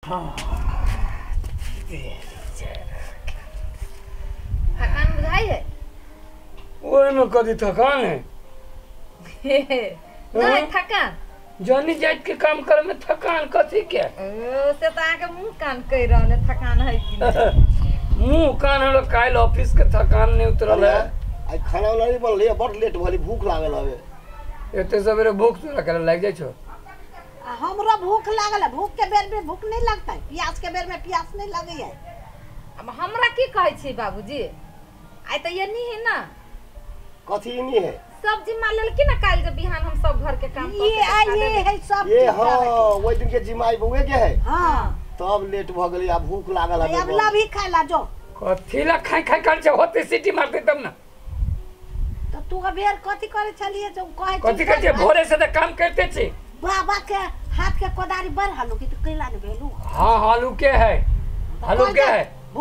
थकान बुझाई है ओए में कदी थकान है नहीं थकान जानी जात के काम करे में थकान कथी के से तो आके मुंह कान कह रहले थकान है कि मुंह कान हम काल ऑफिस के थकान नहीं उतरल है आज खाना वाला नहीं बनले बड़ लेट भली भूख लागल हवे एते सवेरे भूख तोरा करे लाग जाय छो हमरा भूख लागल है भूख के बेर में भूख नहीं लगता है प्यास के बेर में प्यास नहीं लगे है अब हमरा की कहै छी बाबूजी आइ त ये नहीं है ना कथी नहीं है सब्जी मार लेल की ना काल जब बिहान हम सब घर के काम ये आइए है सब ये हां ओइ दिन के जिमाई बउए के है हां तब लेट भ गेली आ भूख लागल हवे अब ला भी खाला जो कथी ला खाई खाई कर छे होते सिटी मारते तब ना तो तू बेर कथी करे चलिए जो कहे कथी करते भोरे से तो काम करते छी बाबा के हाथ के कोदारी बर हालू की तो कैला ने भेलू हां हालू के है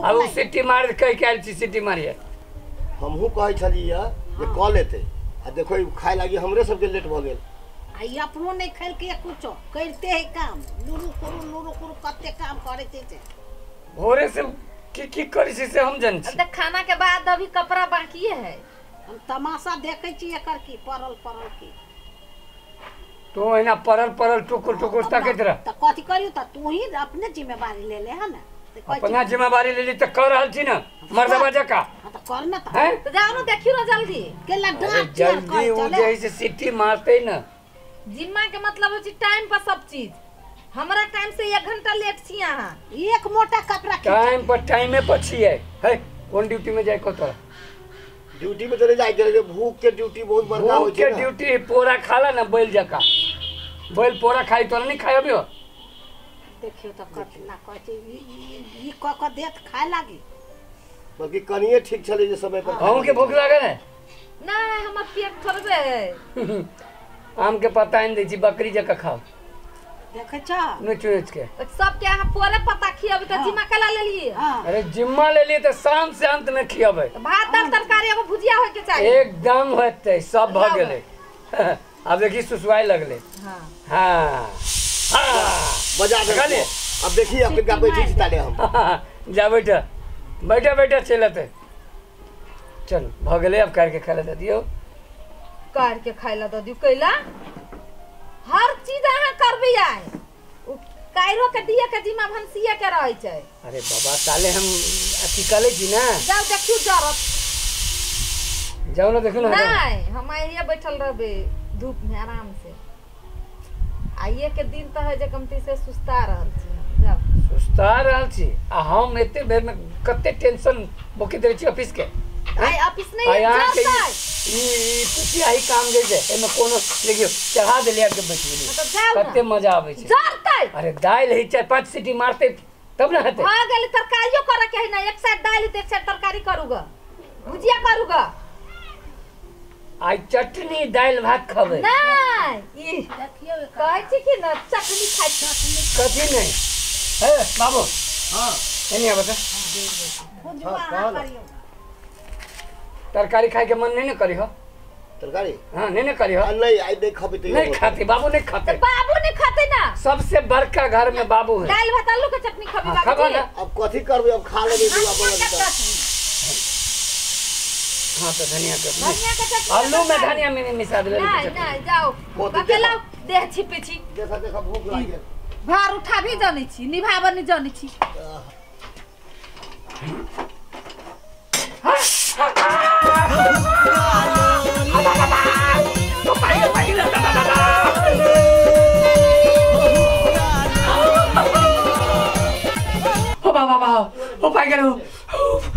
अब सिटी मार कह के आइल छी सिटी मारिए हमहू कहै छलिए जे क लेते आ देखो खाए लागी हमरे सबके लेट भ गेल आई अपनो नहीं खेल के कुछो करते है काम लुरु कुरु कते काम करे छे भोरे से की करी छी से हम जान छी अब तक खाना के बाद अभी कपड़ा बाकी है हम तमाशा देखे छी एकर की परल की तो एना परल टुकुर ताकत रह त कथि करियो त तू ही अपने जिम्मेवारी ले ले है ना अपना जिम्मेवारी ले ली त कर रहल छी ना मर्दबा जका हां त कर ना हैं तो जाओ ना देखियो ना जल्दी केला डांट जल्दी वो जैसे सिटी मारते ना जिम्मा के मतलब हो टाइम पर सब चीज हमरा टाइम से 1 घंटा लेट छी यहां एक मोटा कपड़ा टाइम पर टाइमे पछी है कौन ड्यूटी में जाए को तोरा ड्यूटी में चले जाए के भूख के ड्यूटी बहुत बड़का हो के ड्यूटी पोरा खाला ना बैल जका बैल पोरा खाई तोरा नहीं खाय अबियो देखियो त कतना कहै ई क देत खाए लागी बल्कि कनिए ठीक चले जे समय पर हम के भूख लागल है ना हमर पेट थोड़बे आम के पता नहीं दै छी बकरी जका खाओ देखे छ नोच के सब के यहाँ पोरे पता खियाबे त जिम्मा कला ले लिए अरे जिम्मा ले लिए तो शाम से अंत में खियाबे भात दाल तरकारी एगो भुजिया होय के चाहिए एकदम होते सब भ गेले अब देखी सुसवाई लगले हां बजा दे अब देखिए अपने का बैठी ताले हम जा बैठा चलते चल भ गेले अब करके खाले दे दियो कर के खाइला द दियो कैला हर चीज अहाँ करबी आए काइरो के दिया के जिम्मा भंसिया के रहै छै अरे बाबा ताले हम अथी कले छी ना जाओ देखियो जरत जाओ ना देखो ना नहीं हम आइए बैठल रहबे धूप में आराम से आइए के दिन त है जे कमती से सुस्ता रहल छी जाओ सुस्ता रहल छी आ हम एते बेर में कते टेंशन बोकी दे छी ऑफिस के आई ऑफिस नहीं जाता ई पुछिया ही काम जे छै एमे कोनो देखियो चढ़ा देलिया के बैठ गेली कते मजा आबै छै जरतै अरे दाल है 4-5 सीटी मारते तब ना हेतै हां गेल तरकारियो करे के है ना एक साइड दाल तो एक साइड तरकारी करूगा भुजिया करूगा आई चटनी दाल भात खाबे नहीं ई देखियो कहै छी कि ना चटनी खाइ चटनी कथी नहीं है बाबू हां एनी बता खुजवा करियो तरकारी खाए के मन नहीं करी हो तरकारी हां नहीं करी हो नहीं आई देख खाबे नहीं खाते बाबू नहीं खाते बाबू नहीं खाते ना सबसे बड़का घर में बाबू है दाल भात आलू के चटनी खाबी बाबू खाबो ना अब कथी करबे अब खा लेबे दुआ बोल हां तो धनिया के चटनी आलू में धनिया में मिसा दे नहीं जाओ अकेला देह छिपे छी देखा भूख लाग गेल भार उठा भी जानै छी निभाबे नहीं जानै छी ओ पाई गेलो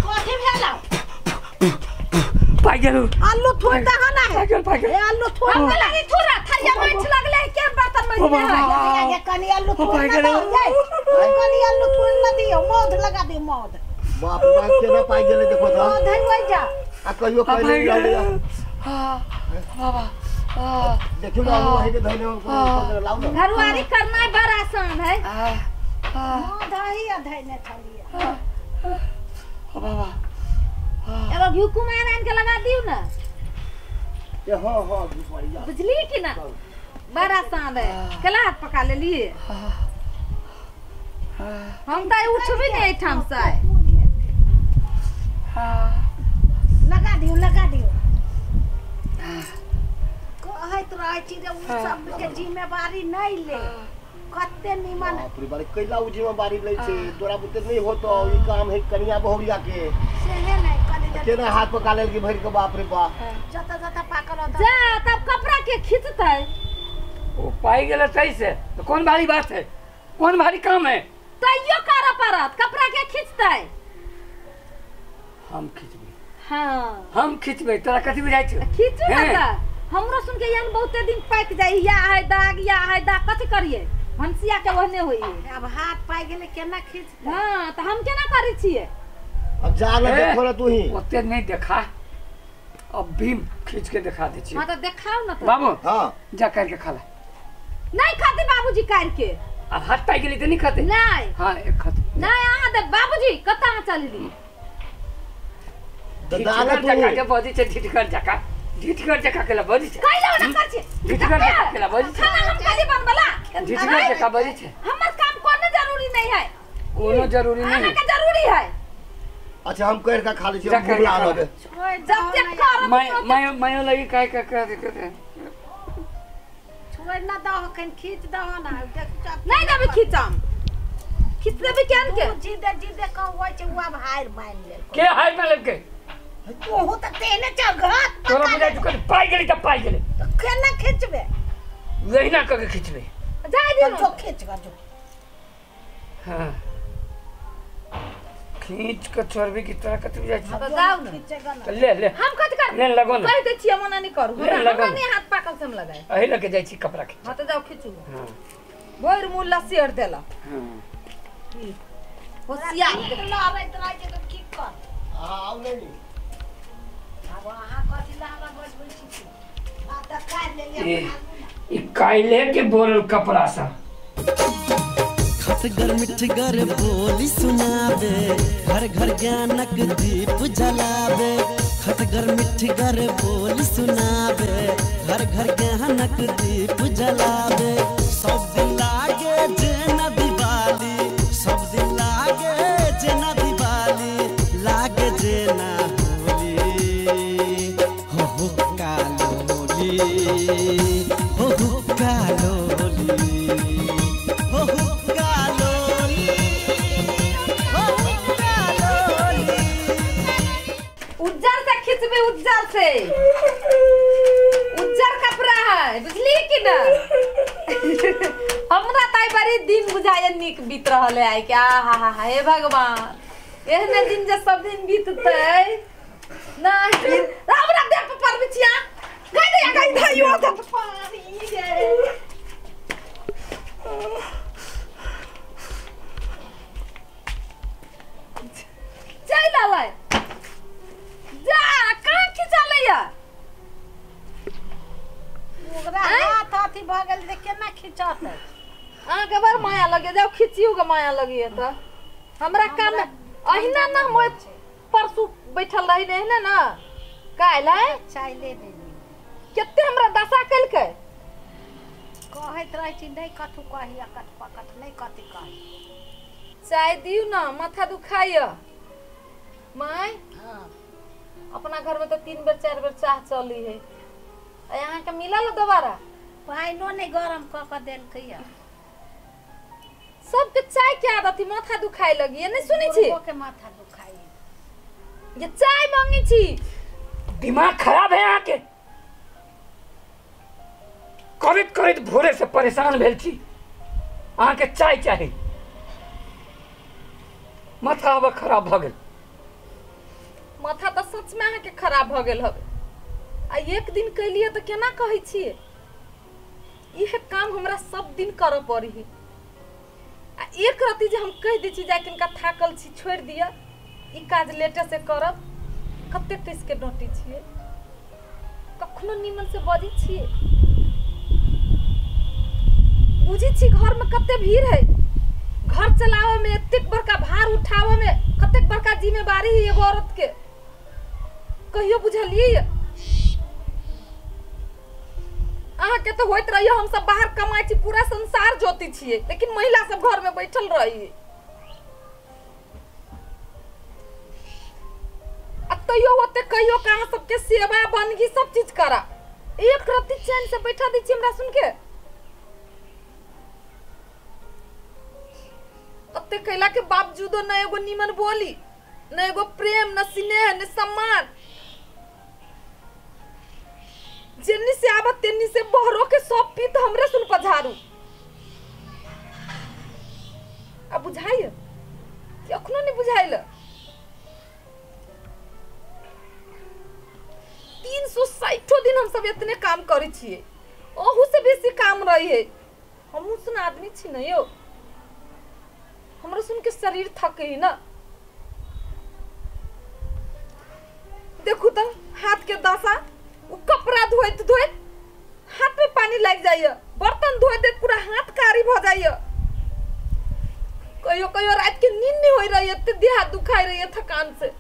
कथि भेला पाई गेलो आलू थोड़ा हना है पाई गेल आलू थोड़ा नहीं थोड़ा थरिया में लगले के बर्तन में ये कनी आलू थोड़ा ना कनी आलू थोड़ा ना दियो मौध लगा दे मौध बाप रे बाप केना पाई गेले देखो त धन वही जा आ कहियो कहले लिया बाबा देखियो ना आलू है के धइले हम लाऊ ना घरवारी करना बड़ा आसान है दही धइले छलिए बाबा एगो घी कुमार आन के लगा दियो ना ये हां भुजवाइया बुझली कि ना बड़ा आसान है कला हाथ पका ले लिए हम त उठबे नहीं ठाम से लगा दियो कहत रहे छी जे उ सब के जिम्मेवारी नहीं ले कते निमन बाप रे बाप कैला उ जिम्मेवारी ले छे तोरा बुते नहीं होतो ई काम है कनिया बहुरिया के सेहे नहीं कनी केना हाथ पका लेल के भर के बाप रे बाप जता पाकल होता जा तब कपड़ा के खींचतै वो पाई गेल सही से तो कौन भारी बात है कौन भारी काम है तैयो कर परत कपड़ा के खींचतै हम खींचबे हां हम खींचबे तोरा कथि बुझाइ छ खींचू ना त हमरो सुन के यान बहुते दिन पाक जाई या है दाग कथि करिए हंसिया के ओहने होई अब हाथ पाई गेले केना खींच हां त हम केना करै छिए अब जा ले देखो रे तू ही ओते नहीं देखा अब भी खींच के दिखा दे छी हां त देखाओ ना त बाबू हां जा करके खा ले नहीं खाते बाबूजी काट के अब हाथ पाई गेली त नहीं खाते नहीं हां एक खाते नहीं आहा दे बाबूजी कता चलली दादा तू जका के बजी छे ढिठकर जका के ला बजी छे कैला ना कर छी ढिठकर जका के ला बजी छे खाना हम कदी बनबला ढिठकर जका बजी छे हमर काम कोनो जरूरी नहीं है कोनो जरूरी नहीं आना के जरूरी है अच्छा हम कर का खा ले छी भूख लागल है जब तक कर मैं लगी काय का दिक्कत है छोड़ ना दो कन खींच दो ना नहीं देबे खींचम खींच देबे केन के जिदे कहै छै उ अब हार मान ले के हाय में लग गए ओहो त तेने जगत तोरा बुझाइ छ कभी पाई गेली त पाई गेली केना खींचबे वही ना करके खींचबे जाय दियो जो खींच कर जो हां खींच के छोड़बे की तरह कत बुझाइ छ अब जाओ ना खींचेगा ना तो ले हम कथि कर ले लगो ना कह दे छिए मना नहीं करू ले, लगो हमरा ना। नहीं हाथ पाकल से हम लगाए अही लगे जाई छी कपड़ा खींच हां त जाओ खींचू हां भोर मुल्ला शेर देला हां होशियार लहरैत रहै छै त की कर हां आउ नहीं अब अहाँ कथि लहरा बजबै छी आ त काट ले ई काइले के बोल कपड़ा सा खटगर मिठगर बोली सुनावे घर घर ज्ञानक दीप जलावे खटगर मिठगर बोली सुनावे घर घर ज्ञानक दीप जलावे सब दिन लागे जेना दिवाली सब दिन लागे जेना दिवाली लागे जेना होली हो कालोली हो कालोली उज्जर से उज्जर कपड़ा है बुझली कि ना हमरा ताई बड़ी दिन बुझाए निक बीत रहले है क्या हा हे भगवान एहने दिन जे सब दिन बीतते नहीं हमरा देह पर बिछिया गई दे यो त पानी रे चल आवे जा कहां खिंचालैया ओकरा हाथ हाथी भ गेल त केना खिंचत आ के बार माया लगे जाओ खिचियो के माया लगी है त हमरा काम अहिना ना मोय परसु बैठल रही ने ना काइल है चाइले दे केते हमरा दशा कल के कहैत रहै छी नहीं कथु कहिया कथ पकट नहीं कथि कहि चाय दियो ना माथा दुखाइया माय हां अपना घर में तो 3 बेर 4 बेर चाह चली है यहाँ के मिलल दोबारा पाइनो नहीं गरम क के देल कहिया सबके चाय के आदत माथा दुखाई लगी है नहीं सुनी छी के माथा दुखाई ये चाय मांगी छी दिमाग खराब है यहाँ के करत भोरे से परेशान भेल छी अहाँ के चाय चाही माथा अब खराब भ गेल माथा तो सच में अहाँ के खराब भ गेल हवे आ एक दिन कलिए तो केना कहै छिए यह काम हमरा सब दिन करऽ पड़ी है आ एक राति जे हम कह दै छी जा किनका थाकल छी छोड़ दिया ई काज लेटे से करब कते किस के डटी छिए कखनो निमन से बजी छिए बुझी छी घर में कते भीड़ है घर चलावे में एते बड़का भार उठावे में कते बड़का जिम्मेवारी है एगो औरत के कहियो बुझलिए अहाँ के तो होइत रहियो हम सब बाहर कमाई छी पूरा संसार जोती छिए लेकिन महिला सब घर में बैठल रही तैयो होते कहियो कहाँ सबके सेवा बनगी सब चीज करा। एक रत्ती चैन से बैठा दी छी हमरा सुन के। अत्ते कैला के बावजूदो न एगो नीमन बोली, न एगो प्रेम, न स्नेह, न सम्मान। जेन्नी से आवत तेन्नी से बहरो के सब पीत हमरे सुन पझारू। अब बुझाइए कि अखनो नहीं बुझाइल। 360 दिन हम सब इतने काम करी छिए, ओहू से बेसी काम रही है। हमहू सुन आदमी छी न यो, हमरा सुन के शरीर थके ही ना। देखू तो हाथ के दशा, वो कपड़ा धोइत धोइत हाथ में पानी लग जाइए, बर्तन धोए दे पूरा हाथ कारी भ जाइए। कहियो कहियो रात के नींद नहीं हो रही है, देह हाथ दुखाई रही है थकान से।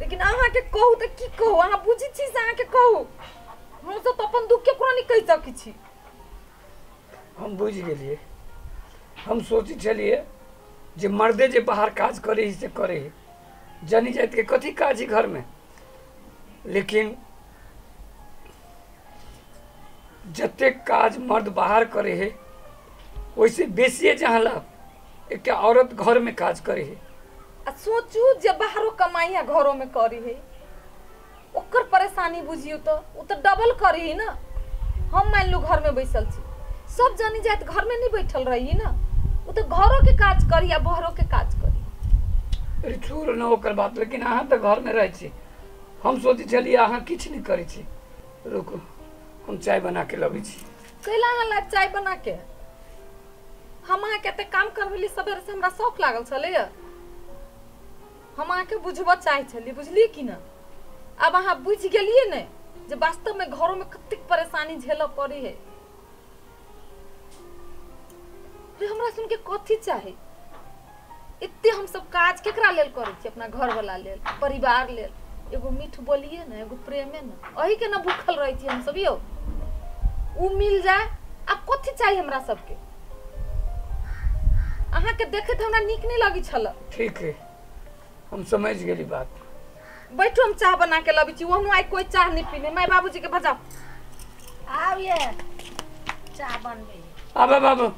लेकिन अहाँ के कहू तो की कहू, अहाँ बुझी छी से अहाँ के कहू। हम तो अपन दुख के कोनो नहीं कह सकी छी। हम बुझ गेलिए। हम सोची चलिए जे मर्दे जे बाहर काज करे ही से करे ही, जानी जात के कथी काज ही घर में। लेकिन जते काज मर्द बाहर करे है वैसे बेसी जहाँ लाभ एक औरत घर में काज करे है। सोचू जे बाहरो कमाई है घरों में करी है, ओकर परेशानी बुझियो तो वो तो डबल करी है ना। हम मान लो घर में बैसल छी, सब जानी जात घर में नहीं बैठल रही ना, वो तो घरों के काज करी या बहरों के काज करी। अरे छोड़ न ओकर बात। लेकिन अहाँ तो घर में रहे छी, हम सोची चलिए अहाँ किछ नहीं करे छी। रुको हम चाय बना के लबी छी। कैला ला चाय बना के हम अहाँ के काम करबली सबेरे से हमरा शौक लागल छले। हम अहाँ के बुझबो चाहे छली, बुझली कि ना। अब अहाँ बुझ गेलिए ने जे वास्तव में घरों में कतेक परेशानी झेल पड़ी है। हमरा सुन के कथी चाहे, इतने हम सब काज केकरा लेल करे छी, अपना घर वाला लेल, परिवार लेल। एगो मीठ बोलिए ना, एगो प्रेमे ना, अही के ना भूखल रही थी हम सब यो। उ मिल जाए, अब कथी चाहिए हमरा सबके। अहाँ के देखे तो हमरा नीक नहीं लगी छल। ठीक है, हम समझ गेली बात। बैठो हम चाह बना के लबी छी। वो आई कोई चाह नहीं पीने, मैं बाबूजी के बजाओ। आव ये चाह बनबे। आबे बाबू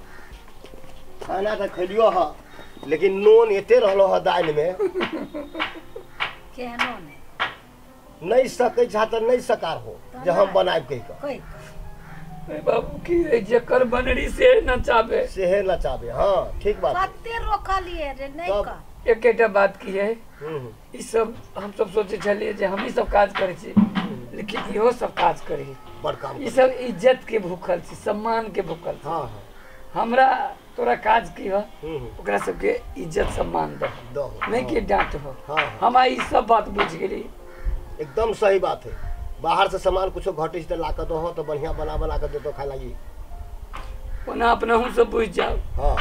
खाना तो खलियो ह, लेकिन नून एते रहलो ह दाल में केहनो ने नहीं सकै छा त नहीं सकार हो जे हम बनाब कहि के। कोई ए बाबू की जेकर बनरी से नचाबे सेहे नचाबे। हां ठीक बात है। कते रोकलिए रे नहीं तब का। एकेटा बात की है, ई सब हम सब सोचे चलिए जे हम ही सब काज करे छी, लेकिन इहो सब काज करे बड़ काम। ई सब इज्जत के भूखल छी, सम्मान के भूखल छी। हां हां हमरा तोरा काज की हो, हम्म। ओकरा सबके इज्जत सम्मान दो, दो नहीं कि डांट हो। हाँ। हम ई सब बात बुझ गेली। एकदम सही बात है। बाहर से सामान कुछ घटे से ला के दो तो बढ़िया बना बना के दे तो खाए लगी। ओना अपना हूँ सब बुझ जाओ। हाँ